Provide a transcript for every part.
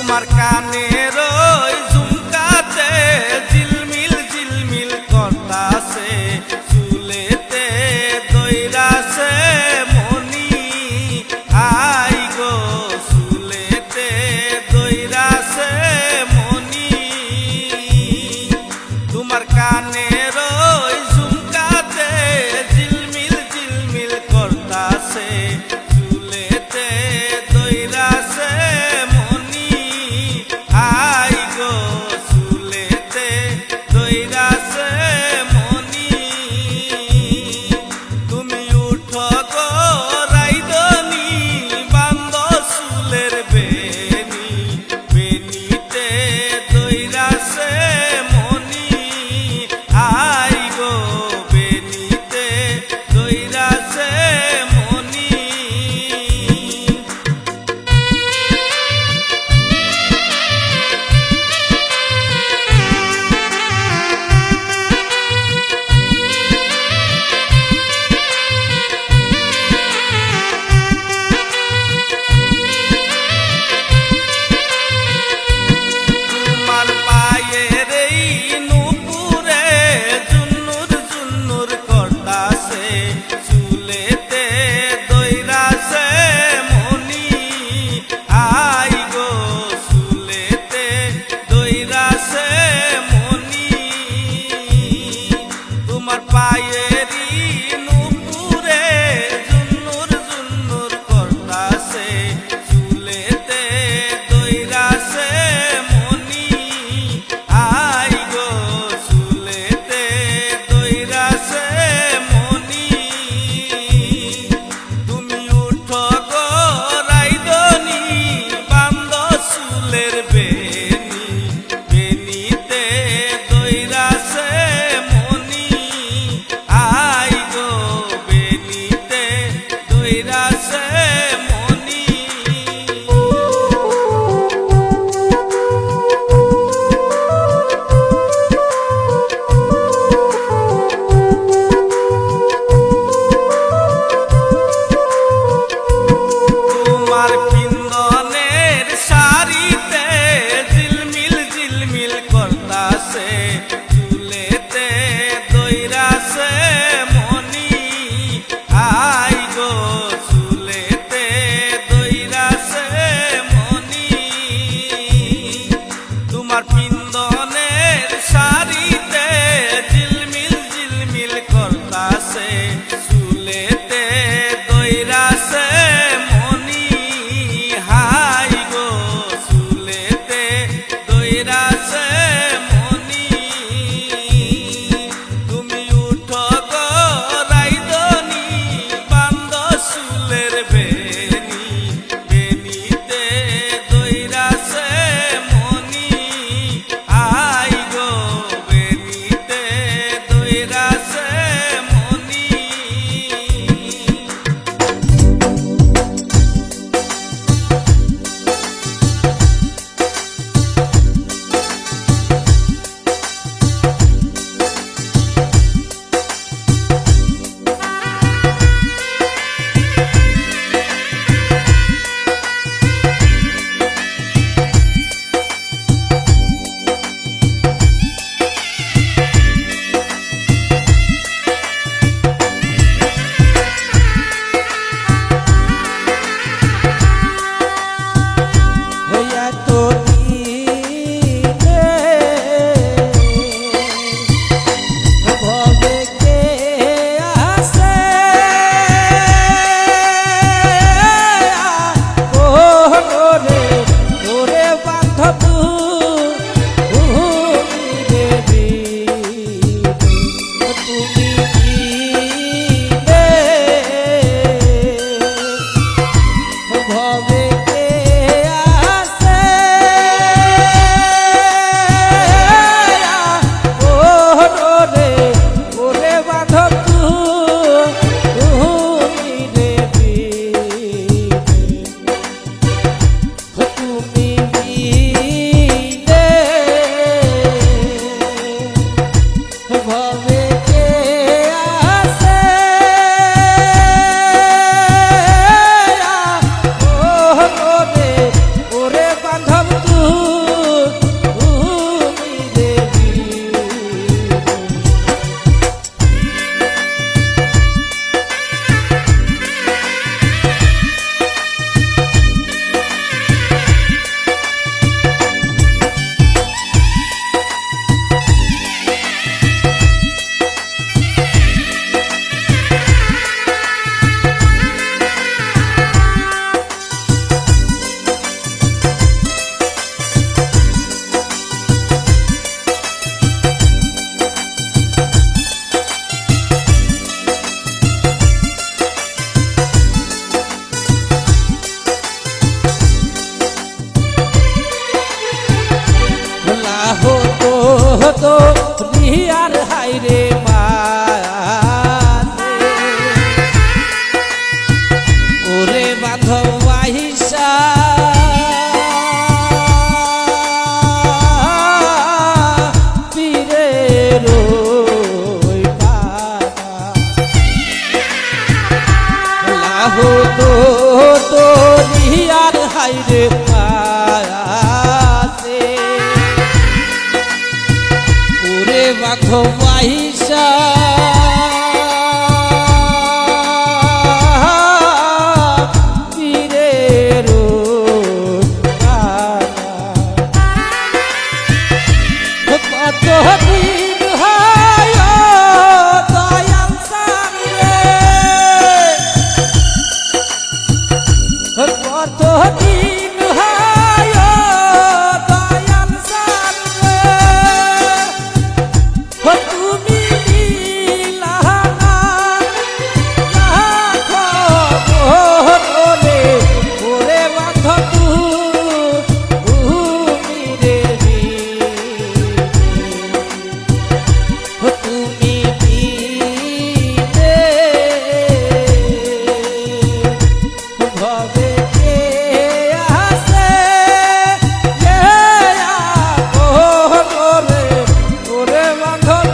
তোমার কানের ওই ঝুমকাতে ঝিলমিল ঝিলমিল করতাছে চুলেতে দইরাছে মনি আই গো চুলেতে দইরাছে মনি তোমার কানের ওই ঝুমকাতে ঝিলমিল ঝিলমিল করতাছে চুলেতে দইরাছে তো রিয়ার হাইরে মাঝে ওরে বান্ধব আহিসা পীরের ওই পাড়া লাহো তো রিয়ার হাইরে মাঝে ওরে বান্ধব আহিসা কতদিন হয় দয়াল সামনে কতদিন হয় দয়াল সামনে তুমি মিলানা রাখো বলে ওরে বান্ধব তুমি রে তুমি দিলে ভবে কে আসে ওরে ওরে বান্ধব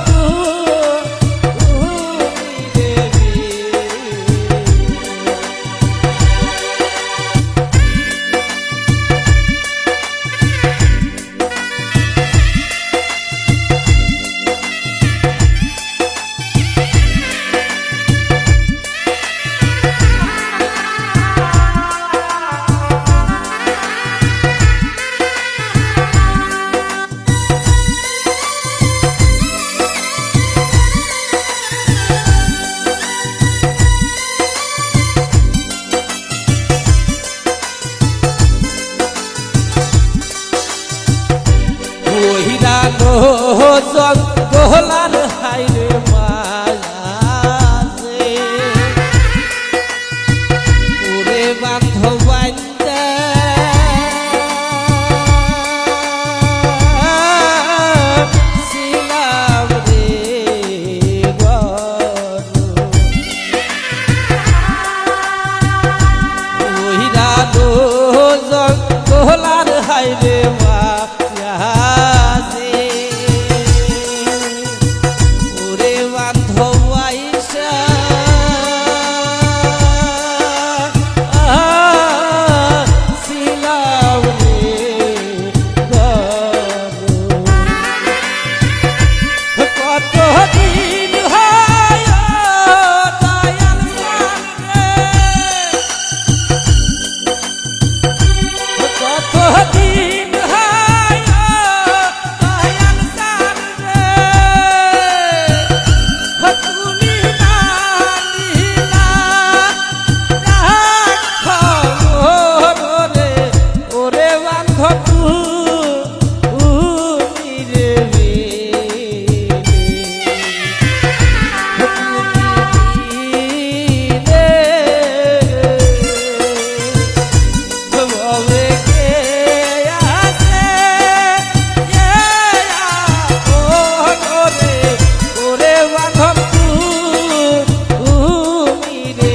তুমি দেবী ওহিরা লোজন গোলার হাইরে মাঝে ওরে বান্ধব বান্দা ছিলাম রে ওহিরা লোজন গোলার হাইরে ওরে বান্ধব আইসা ছিলাম রে কতদিন হয় দয়াল সামনে কতদিন হয় দয়াল সামনে তুমি মানিলা রাখো ওরে ওরে বান্ধব তুমি রে ভবে কে আসে ওরে ওরে বান্ধব তুমি রে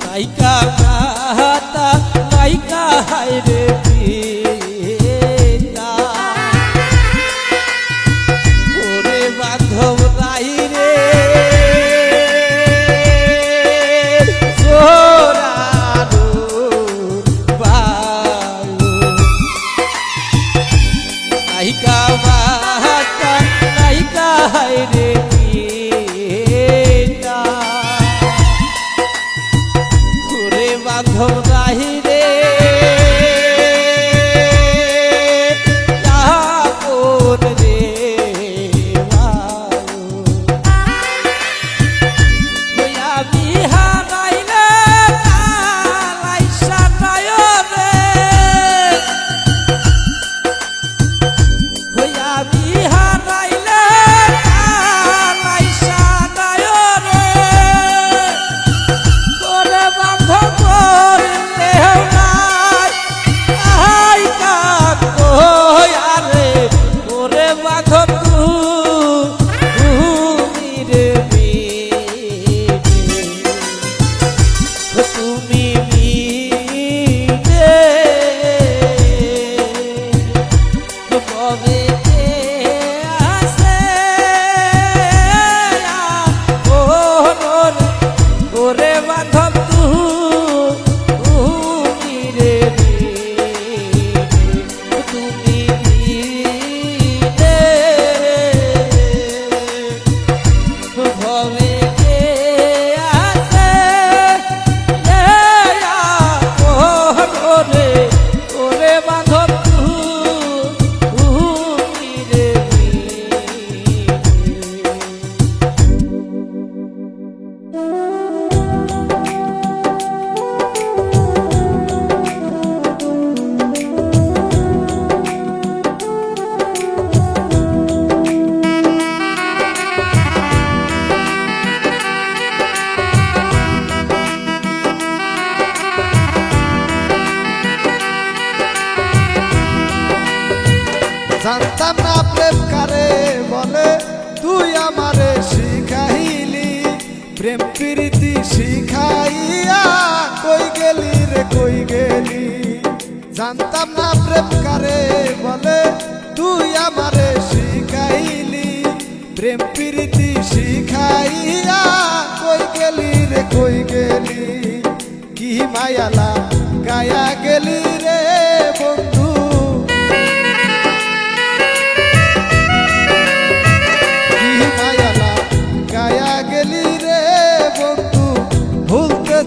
নাইকা মাতা নাইকা হাইরে পিতা ওরে বান্ধব রাই রে জোরারো বায়ু নাইকা মাতা নাইকা হাইরে পিতা ওরে বান্ধব রাহি রে আপন রে আমি হারাইলে কালাইসা নয় রে আমি হারাইলে কালাইসা নয় রে করে বান্ধব করলে নাই আই কাক আরে করে বান্ধব তুমি রে তুমি মিলে কবে আসে ওরে বান্ধব তুমি রে তুমি মিলে ভবে ওরে বান্ধব তুমি রে জানতাম না প্রেম কারে বলে তুই আমারে শিখাইলি প্রেম প্রীতি শিখাইয়া কই গেলি রে কই গেলি জানতাম না প্রেম কারে বলে তুই আমারে শিখাইলি প্রেম প্রীতি শিখাইয়া কই গেলি রে কই গেলি কি মায়ালা গায়া গেলি রে বন্ধু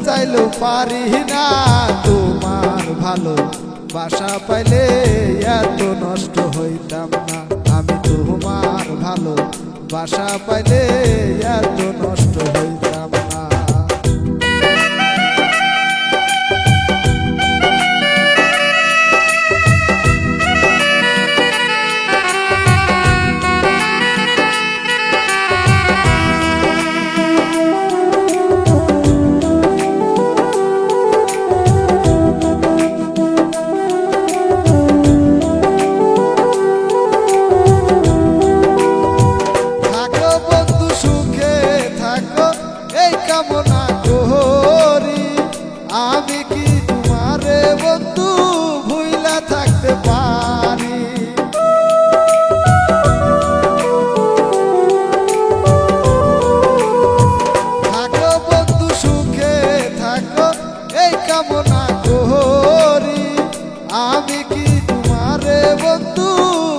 চাইলেও পারি না তোমার ভালো বাসা পাইলে এত নষ্ট হইতাম না আমি তোমার ভালো বাসা পাইলে এত নষ্ট হইতাম না কামনা করি আমি কি তোমারে বন্ধু ভুইলা থাকতে পারি থাকো বন্ধু সুখে থাকো এই কামনা করি আমি কি তোমারে বন্ধু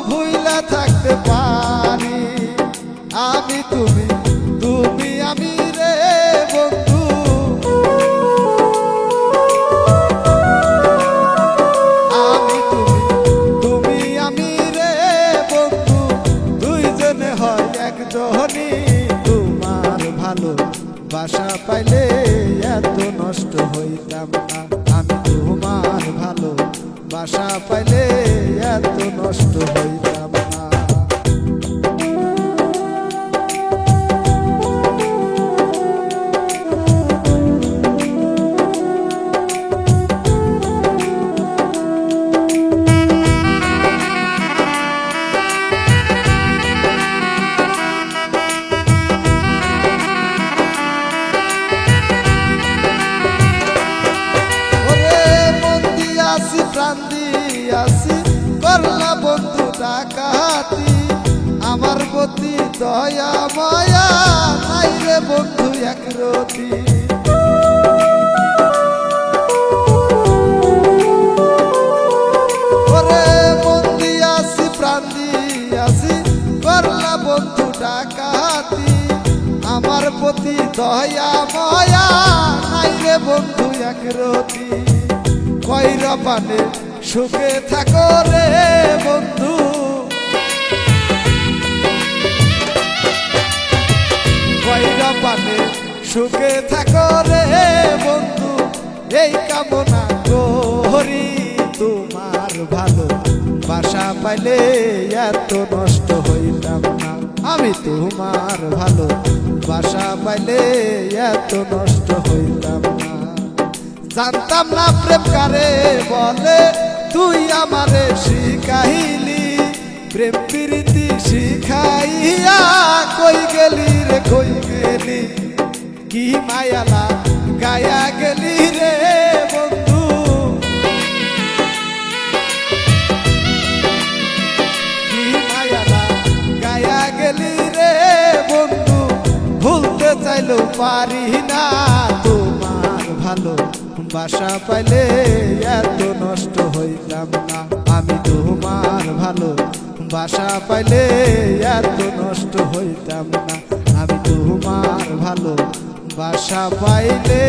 ভুইলা থাকতে পারি আমি তুমি তুমি আমি রে বন্ধু আমি তুমি আমি রে বন্ধু দুইজনে হয় একজনই তোমার ভালো বাসা পাইলে এত নষ্ট হইতাম না আমি তোমার ভালো বাসা পাইলে এত নষ্ট হইতাম না করলা বন্ধু ডাকাতি আমার প্রতি দয়া মায়া নাই রে বন্ধু একরতি ওরে মন দিয়াছি প্রাণ দিয়াছি করলা বন্ধু ডাকাতি আমার প্রতি দয়া মায়া নাই রে লাগে বন্ধু এক রতি কইরা পানে সুখে থাকো রে বন্ধু কইরা পানে সুখে থাকো রে বন্ধু এই কামনা করি তোমার ভালো বাসা পাইলে এত নষ্ট হইতাম না আমি তোমার ভালো বাসা পাইলে এত নষ্ট হইতাম না জানতাম না প্রেম কারে বলে তুই আমারে শিখাইলি প্রেম প্রীতি শিখাইয়া কই গেলি রে কই গেলি কি মায়ালা গায়া গেলি রে বন্ধু কি মায়ালা গায়া গেলি রে বন্ধু ভুলতে চাইলেও পারি না তোমার ভালো বাসা পাইলে এত নষ্ট হইতাম না আমি তোমার ভালো বাসা পাইলে এত নষ্ট হইতাম না আমি তোমার ভালো বাসা পাইলে